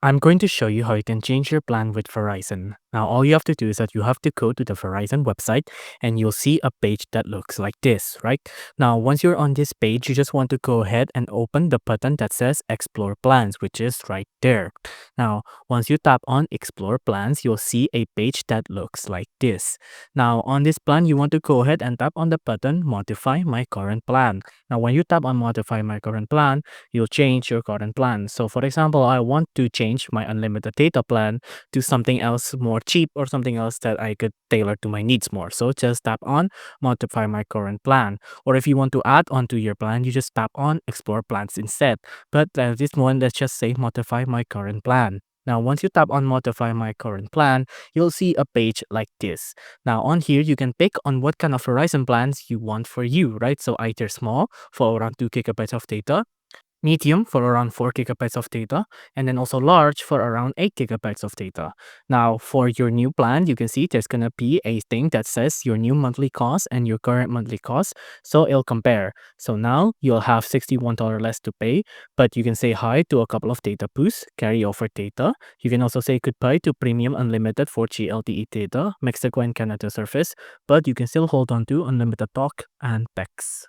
I'm going to show you how you can change your plan with Verizon. Now, all you have to do is that you have to go to the Verizon website and you'll see a page that looks like this, right? Now, once you're on this page, you just want to go ahead and open the button that says Explore Plans, which is right there. Now, once you tap on Explore Plans, you'll see a page that looks like this. Now, on this plan, you want to go ahead and tap on the button Modify My Current Plan. Now, when you tap on Modify My Current Plan, you'll change your current plan. So for example, I want to change my unlimited data plan to something else more cheap or something else that I could tailor to my needs more. So just tap on modify my current plan. Or if you want to add on to your plan, you just tap on explore plans instead. But this one, let's just say modify my current plan. Now, once you tap on modify my current plan, you'll see a page like this. Now, on here, you can pick on what kind of Verizon plans you want for you, right? So either small for around 2 gigabytes of data, medium for around 4 gigabytes of data, and then also large for around 8 gigabytes of data. Now, for your new plan, you can see there's going to be a thing that says your new monthly cost and your current monthly cost. So it'll compare. So now you'll have $61 less to pay, but you can say hi to a couple of data boosts, carry over data. You can also say goodbye to premium unlimited 4G LTE data, Mexico and Canada service, but you can still hold on to unlimited talk and text.